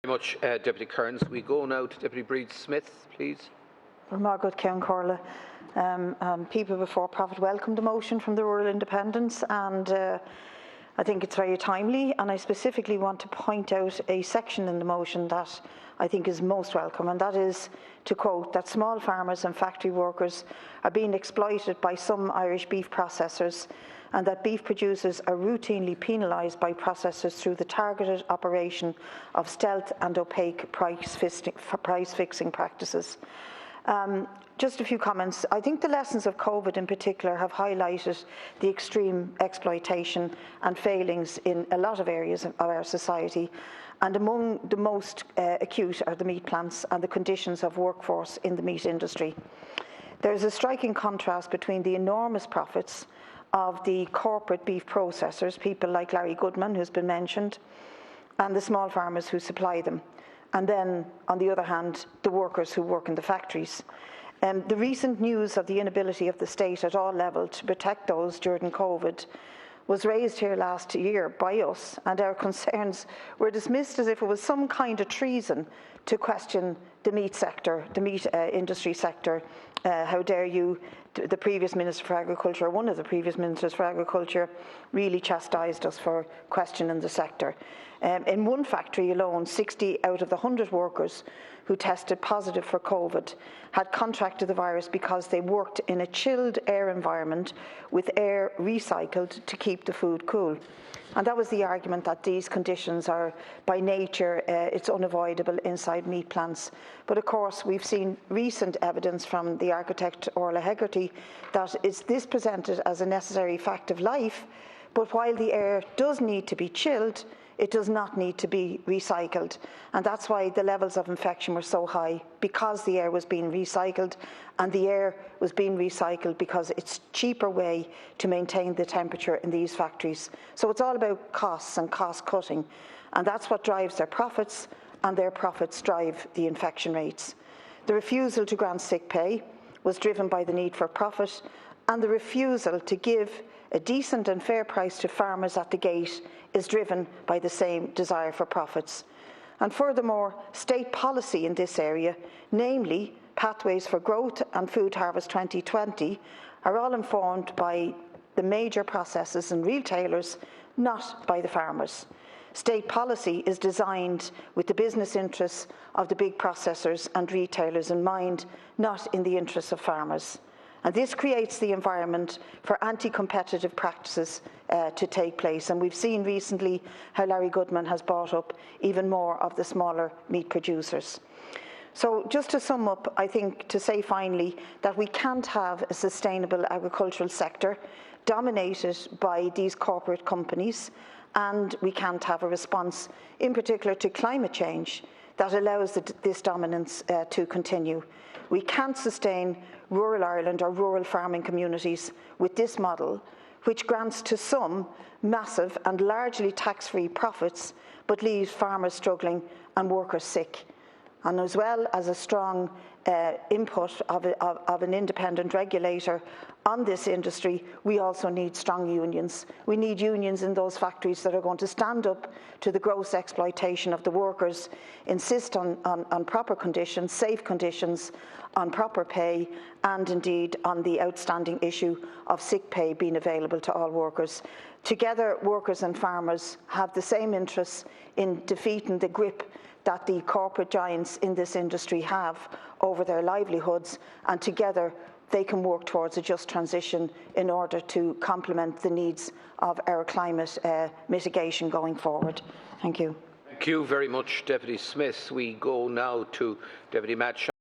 Very much, Deputy Kearns. We go now to Deputy Bríd Smith, please. Margaret Ceann Corla. People Before Profit welcome the motion from the Rural Independents, and I think it's very timely, and I specifically want to point out a section in the motion that I think is most welcome, and that is to quote that small farmers and factory workers are being exploited by some Irish beef processors, and that beef producers are routinely penalised by processors through the targeted operation of stealth and opaque price-fixing practices. Just a few comments. I think the lessons of COVID in particular have highlighted the extreme exploitation and failings in a lot of areas of our society, and among the most acute are the meat plants and the conditions of workforce in the meat industry. There's a striking contrast between the enormous profits of the corporate beef processors, people like Larry Goodman, who's been mentioned, and the small farmers who supply them. And then, on the other hand, the workers who work in the factories. The recent news of the inability of the state at all levels to protect those during COVID was raised here last year by us, and our concerns were dismissed as if it was some kind of treason to question the meat sector, the meat industry sector. How dare you? The previous Minister for Agriculture, one of the previous Ministers for Agriculture, really chastised us for questioning the sector. In one factory alone, 60 out of the 100 workers who tested positive for COVID had contracted the virus because they worked in a chilled air environment with air recycled to keep the food cool. And that was the argument, that these conditions are, by nature, it's unavoidable inside meat plants. But of course, we've seen recent evidence from the architect Orla Hegarty that is this presented as a necessary fact of life, but while the air does need to be chilled, it does not need to be recycled. And that's why the levels of infection were so high, because the air was being recycled, and the air was being recycled because it's a cheaper way to maintain the temperature in these factories. So it's all about costs and cost cutting, and that's what drives their profits, and their profits drive the infection rates. The refusal to grant sick pay was driven by the need for profit, and the refusal to give a decent and fair price to farmers at the gate is driven by the same desire for profits. And furthermore, state policy in this area, namely Pathways for Growth and Food Harvest 2020, are all informed by the major processors and retailers, not by the farmers. State policy is designed with the business interests of the big processors and retailers in mind, not in the interests of farmers. And this creates the environment for anti-competitive practices to take place. And we've seen recently how Larry Goodman has bought up even more of the smaller meat producers. So just to sum up, I think to say finally that we can't have a sustainable agricultural sector dominated by these corporate companies, and we can't have a response in particular to climate change that allows this dominance to continue. We can't sustain rural Ireland or rural farming communities with this model, which grants to some massive and largely tax-free profits, but leaves farmers struggling and workers sick. And as well as a strong input of an independent regulator on this industry, we also need strong unions. We need unions in those factories that are going to stand up to the gross exploitation of the workers, insist on proper conditions, safe conditions, on proper pay, and indeed on the outstanding issue of sick pay being available to all workers. Together, workers and farmers have the same interests in defeating the grip that the corporate giants in this industry have over their livelihoods, and together they can work towards a just transition in order to complement the needs of our climate mitigation going forward. Thank you. Thank you very much, Deputy Smith. We go now to Deputy Matt